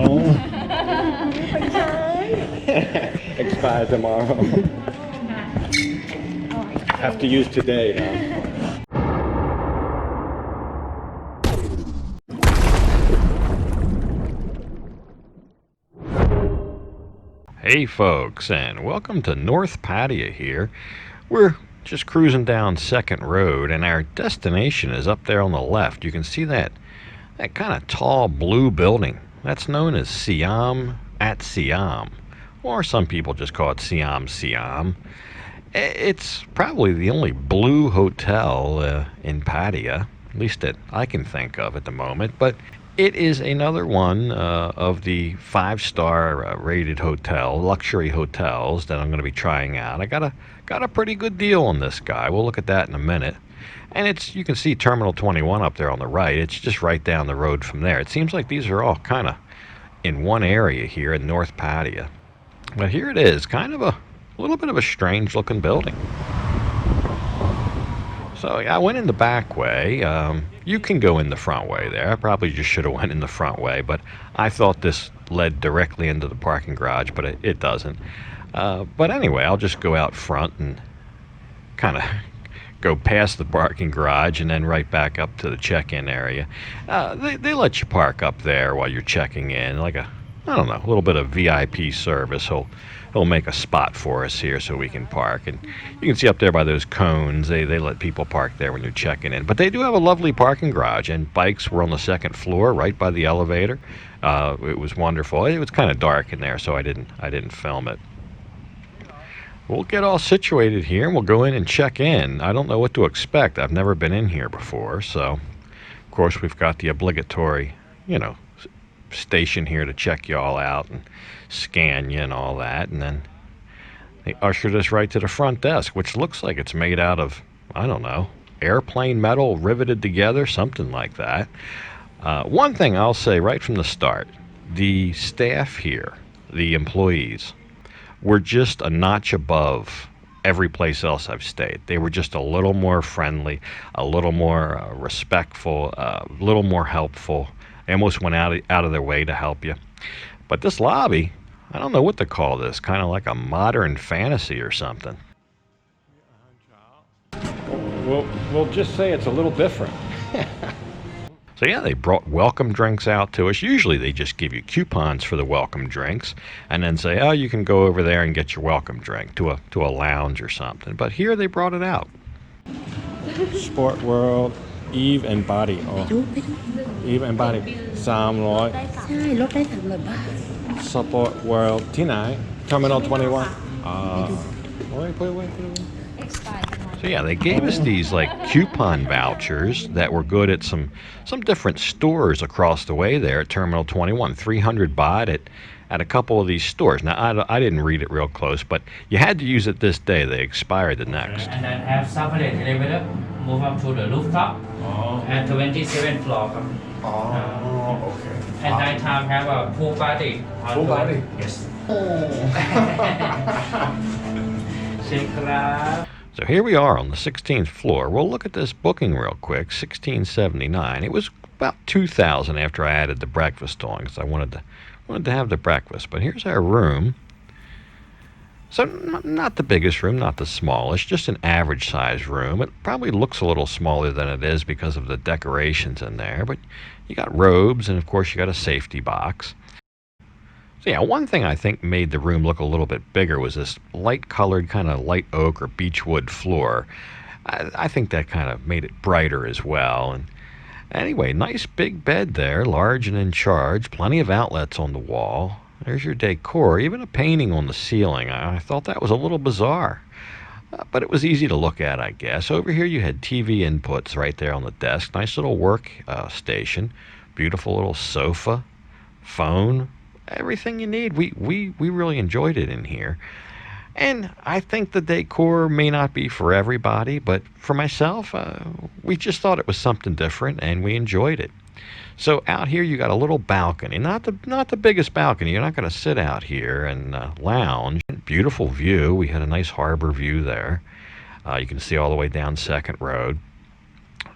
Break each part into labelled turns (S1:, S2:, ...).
S1: Oh. Expire tomorrow. Have to use today now. Hey folks, and welcome to North Pattaya here. We're just cruising down Second Road, and our destination is up there on the left. You can see that kind of tall blue building. That's known as Siam Siam, or some people just call it Siam Siam. It's probably the only blue hotel in Pattaya, at least that I can think of at the moment, but it is another one of the five-star rated luxury hotels that I'm going to be trying out. I got a pretty good deal on this guy. We'll look at that in a minute. And you can see Terminal 21 up there on the right. It's just right down the road from there. It seems like these are all kind of in one area here in North Pattaya. But here it is, kind of a little bit of a strange looking building. So yeah, I went in the back way. You can go in the front way there. I probably just should have went in the front way, but I thought this led directly into the parking garage, but it doesn't. But anyway, I'll just go out front and kind of go past the parking garage and then right back up to the check-in area. They let you park up there while you're checking in, like a little bit of VIP service. He'll make a spot for us here so we can park. And you can see up there by those cones, they let people park there when you're checking in. But they do have a lovely parking garage, and bikes were on the second floor right by the elevator. It was wonderful. It was kind of dark in there, so I didn't film it. We'll get all situated here and we'll go in and check in. I don't know what to expect. I've never been in here before, so of course we've got the obligatory, station here to check you all out and scan you and all that, and then they ushered us right to the front desk, which looks like it's made out of, I don't know, airplane metal riveted together, something like that. One thing I'll say right from the start, the staff here, the employees, were just a notch above every place else I've stayed. They were just a little more friendly, a little more respectful, a little more helpful. They almost went out of their way to help you. But this lobby, I don't know what to call this, kind of like a modern fantasy or something. We'll just say it's a little different. So yeah, they brought welcome drinks out to us. Usually they just give you coupons for the welcome drinks and then say, oh, you can go over there and get your welcome drink to a lounge or something. But here they brought it out. Sport World, Eve and Body. Oh. Eve and Body 300
S2: ใช่ลดได้300 บาท
S1: Sport World ที่ไหน Terminal 21 So yeah, they gave us these like coupon vouchers that were good at some different stores across the way there at Terminal 21. 300 baht at a couple of these stores. Now I didn't read it real close, but you had to use it this day. They expired the next.
S3: And then have separate elevator, move up to the rooftop at 27th floor.
S1: Okay.
S3: At night time have a pool party.
S1: Pool party?
S3: Yes.
S1: So here we are on the 16th floor. We'll look at this booking real quick. 1679. It was about 2,000 after I added the breakfast on because I wanted to have the breakfast. But here's our room. So not the biggest room, not the smallest, just an average size room. It probably looks a little smaller than it is because of the decorations in there, but you got robes and of course you got a safety box. So yeah, one thing I think made the room look a little bit bigger was this light colored kind of light oak or beechwood floor. I think that kind of made it brighter as well. And anyway, nice big bed there, large and in charge, plenty of outlets on the wall. There's your decor, even a painting on the ceiling. I thought that was a little bizarre, but it was easy to look at, I guess. Over here you had TV inputs right there on the desk. Nice little work station, beautiful little sofa, phone, everything you need. We really enjoyed it in here. And I think the decor may not be for everybody, but for myself, we just thought it was something different and we enjoyed it. So out here you got a little balcony, not the biggest balcony. You're not going to sit out here and lounge. Beautiful view. We had a nice harbor view there. You can see all the way down Second Road.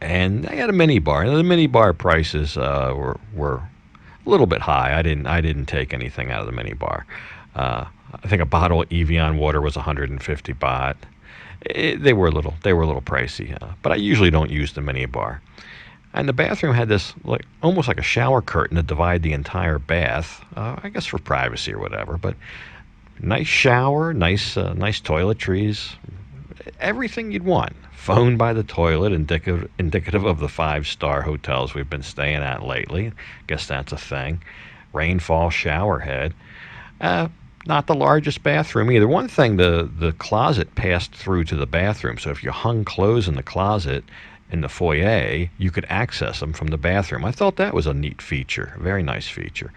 S1: And they had a mini bar. The mini bar prices were a little bit high. I didn't take anything out of the minibar. I think a bottle of Evian water was 150 baht. They were a little pricey, but I usually don't use the minibar. And the bathroom had this like almost like a shower curtain to divide the entire bath. I guess for privacy or whatever. But nice shower, nice toiletries, everything you'd want. Phone by the toilet, indicative of the 5-star hotels we've been staying at lately. Guess that's a thing. Rainfall shower head. Not the largest bathroom either. One thing, the closet passed through to the bathroom, so if you hung clothes in the closet in the foyer, you could access them from the bathroom. I thought that was a neat feature, a very nice feature.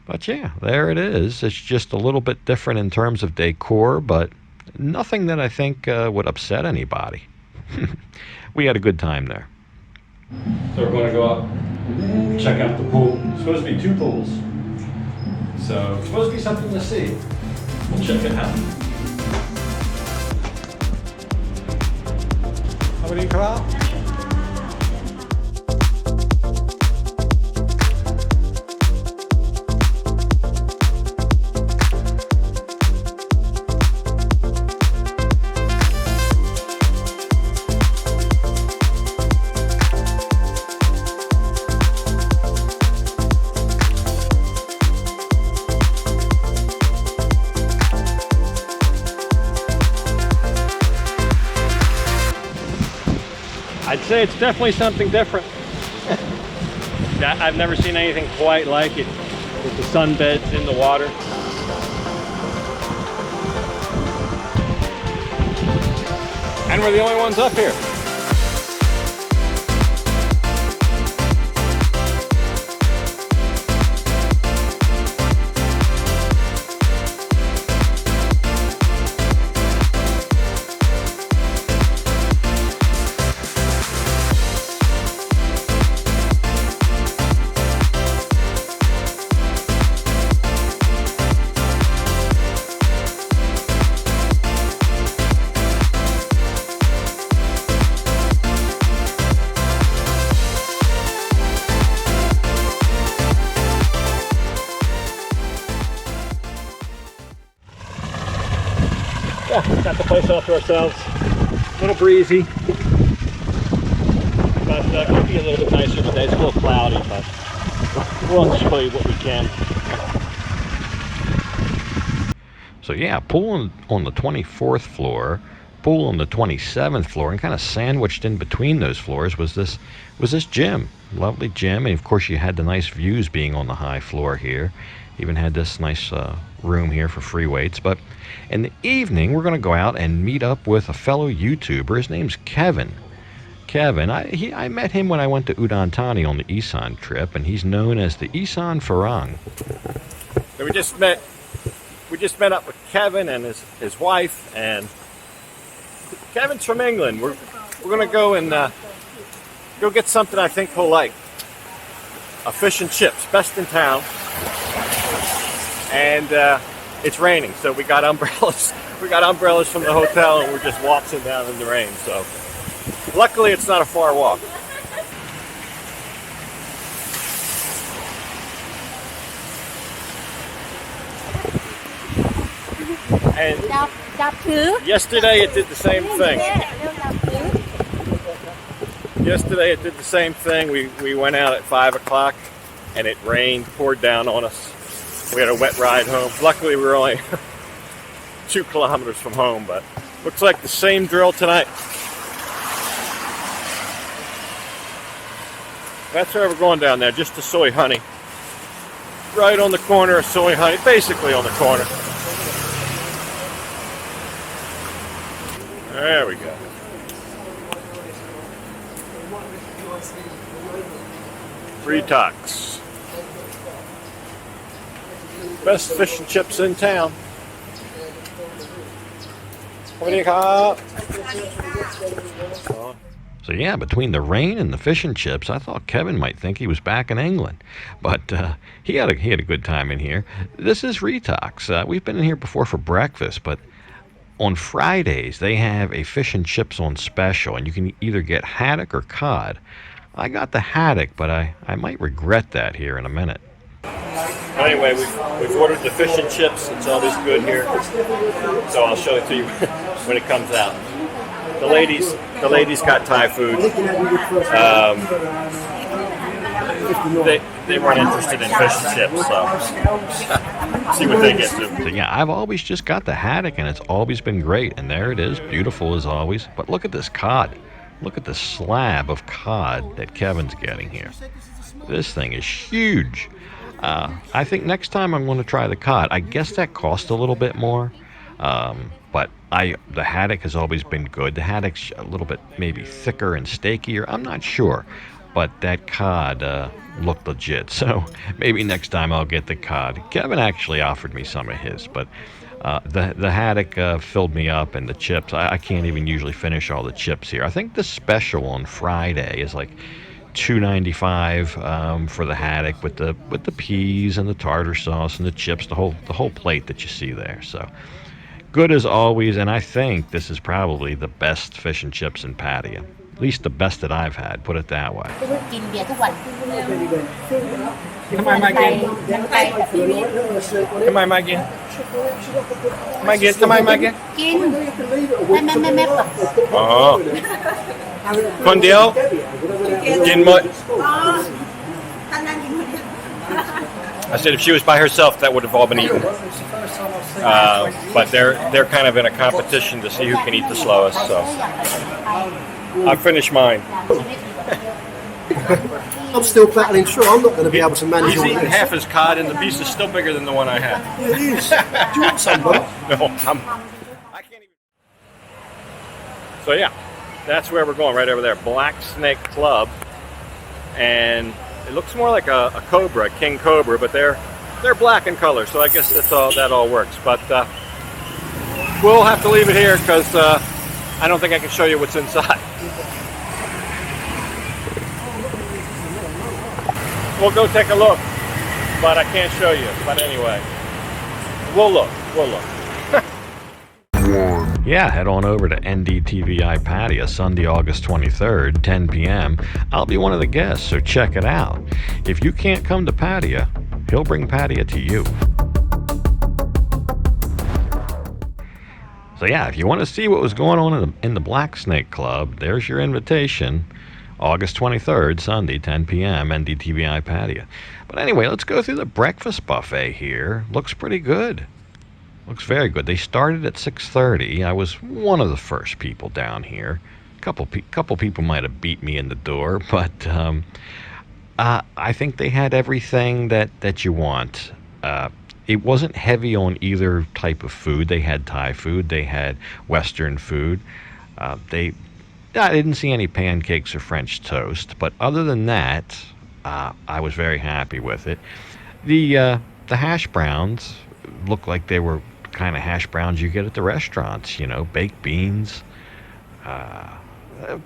S1: But yeah, there it is. It's just a little bit different in terms of decor, but nothing that I think would upset anybody. We had a good time there. So we're going to go up, check out the pool. It's supposed to be 2 pools. So it's supposed to be something to see. We'll check it out. How many crowd? I'd say it's definitely something different. I've never seen anything quite like it with the sunbeds in the water. And we're the only ones up here. Yeah, got the place all to ourselves. A little breezy, but it could be a little bit nicer today. It's a little cloudy, but we'll show you what we can. So yeah, pool on the 24th floor, pool on the 27th floor, and kind of sandwiched in between those floors was this gym. Lovely gym, and of course you had the nice views being on the high floor here. Even had this nice room here for free weights. But in the evening, we're going to go out and meet up with a fellow YouTuber. His name's Kevin. I met him when I went to Udon Thani on the Isan trip, and he's known as the Isan Farang. So we just met up with Kevin and his wife, and Kevin's from England. We're going to go and go get something I think he'll like. A fish and chips, best in town. And it's raining, so we got umbrellas. We got umbrellas from the hotel, and we're just waltzing down in the rain. So luckily, it's not a far walk. And yesterday it did the same thing. Yesterday it did the same thing. We went out at 5 o'clock, and it rained, poured down on us. We had a wet ride home. Luckily, we were only 2 kilometers from home, but looks like the same drill tonight. That's where we're going down there, just to Soy Honey. Right on the corner of Soy Honey, basically on the corner. There we go. Retox. Best fish and chips in town. So yeah, between the rain and the fish and chips, I thought Kevin might think he was back in England, but he had a good time in here. This is Retox. We've been in here before for breakfast, but on Fridays they have a fish and chips on special, and you can either get haddock or cod. I got the haddock, but I might regret that here in a minute. Anyway, we've ordered the fish and chips. It's always good here. So I'll show it to you when it comes out. The ladies got Thai food. They weren't interested in fish and chips, so see what they get to. So yeah, I've always just got the haddock, and it's always been great. And there it is, beautiful as always. But look at this cod. Look at the slab of cod that Kevin's getting here. This thing is huge. I think next time I'm going to try the cod. I guess that cost a little bit more, but the haddock has always been good. The haddock's a little bit maybe thicker and steakier. I'm not sure, but that cod looked legit. So maybe next time I'll get the cod. Kevin actually offered me some of his, but the haddock filled me up, and the chips. I can't even usually finish all the chips here. I think the special on Friday is like $2.95 for the haddock with the peas and the tartar sauce and the chips, the whole plate that you see there. So good as always, and I think this is probably the best fish and chips in Pattaya. At least the best that I've had, put it that way.
S2: กินเบียร์ทุกวัน
S4: ทำไมมากิน
S2: ยังไปแบบนี้
S4: ทำไมมากินมากินทำไมมากิน
S2: กินไม่แบบ
S4: อ๋อคนเดียวกินหมด I said if she was by herself, that would have all been eaten. But they're kind of in a competition to see who can eat the slowest. So I finished mine.
S5: I'm still battling through. I'm not going to be able to manage
S4: He's
S5: all
S4: eaten
S5: this.
S4: half his cod, and the piece is still bigger than the one I had.
S5: Yeah, it is. Do you want some, bro?
S4: No, I can't even. So yeah, that's where we're going, right over there. Black Snake Club, and it looks more like a cobra, a king cobra, but they're black in color. So I guess that all works. But we'll have to leave it here because I don't think I can show you what's inside. We'll go take a look, but I can't show you. But anyway, we'll look.
S1: Yeah, head on over to NDTVI Pattaya, Sunday, August 23rd, 10 p.m. I'll be one of the guests, so check it out. If you can't come to Pattaya, he'll bring Pattaya to you. So yeah, if you want to see what was going on in the Black Snake Club, there's your invitation. August 23rd, Sunday, 10 p.m., NDTVI Pattaya. But anyway, let's go through the breakfast buffet here. Looks pretty good. Looks very good. They started at 6:30. I was one of the first people down here. Couple people might have beat me in the door, but I think they had everything that you want. It wasn't heavy on either type of food. They had Thai food. They had Western food. I didn't see any pancakes or French toast, but other than that, I was very happy with it. The hash browns looked like they were kind of hash browns you get at the restaurants, baked beans,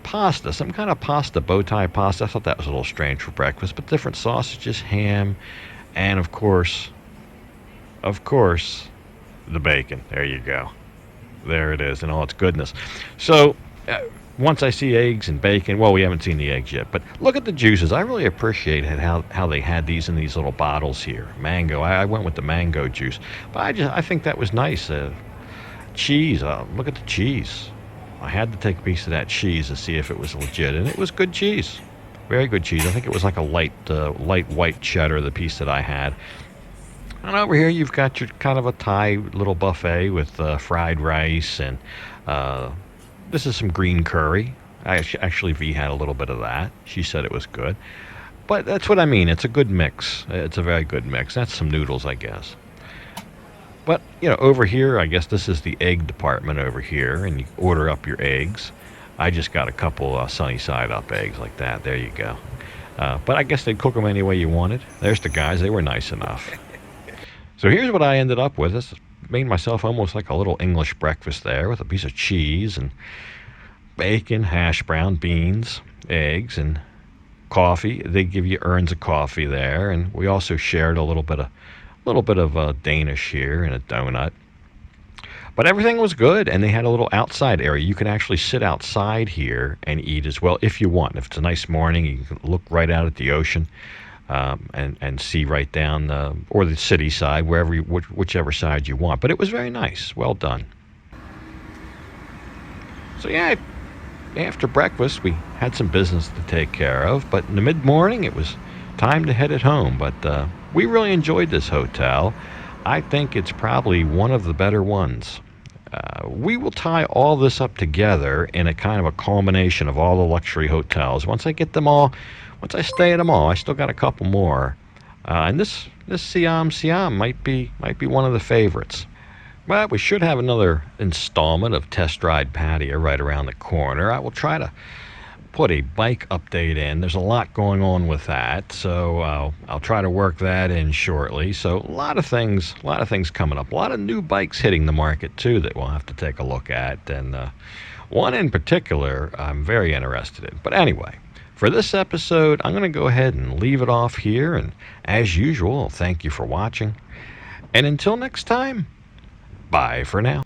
S1: pasta, some kind of pasta, bow tie pasta. I thought that was a little strange for breakfast, but different sausages, ham, and of course, the bacon. There you go. There it is in all its goodness. So, once I see eggs and bacon, well, we haven't seen the eggs yet, but look at the juices. I really appreciate how they had these in these little bottles here. Mango. I went with the mango juice, but I think that was nice. Cheese. Look at the cheese. I had to take a piece of that cheese to see if it was legit, and it was good cheese. Very good cheese. I think it was like a light white cheddar, the piece that I had. And over here, you've got your kind of a Thai little buffet with fried rice and. This is some green curry. Actually, V had a little bit of that. She said it was good. But that's what I mean. It's a good mix. It's a very good mix. That's some noodles, I guess. But, over here, I guess this is the egg department over here, and you order up your eggs. I just got a couple sunny side up eggs like that. There you go. But I guess they'd cook them any way you wanted. There's the guys. They were nice enough. So here's what I ended up with. This made myself almost like a little English breakfast there with a piece of cheese and bacon, hash brown, beans, eggs, and coffee. They give you urns of coffee there, and we also shared a little bit of Danish here and a donut. But everything was good, and they had a little outside area. You can actually sit outside here and eat as well if you want. If it's a nice morning, you can look right out at the ocean. and see right down or the city side, whichever side you want. But it was very nice. Well done. So yeah, after breakfast we had some business to take care of, but in the mid-morning it was time to head it home. But we really enjoyed this hotel. I think it's probably one of the better ones. We will tie all this up together in a kind of a culmination of all the luxury hotels. Once I stay at them all. I still got a couple more, and this Siam Siam might be one of the favorites. But we should have another installment of Test Ride Pattaya right around the corner. I will try to put a bike update in. There's a lot going on with that, so I'll try to work that in shortly. So a lot of things coming up. A lot of new bikes hitting the market too that we'll have to take a look at, and one in particular I'm very interested in. But anyway, for this episode, I'm going to go ahead and leave it off here, and as usual, thank you for watching. And until next time, bye for now.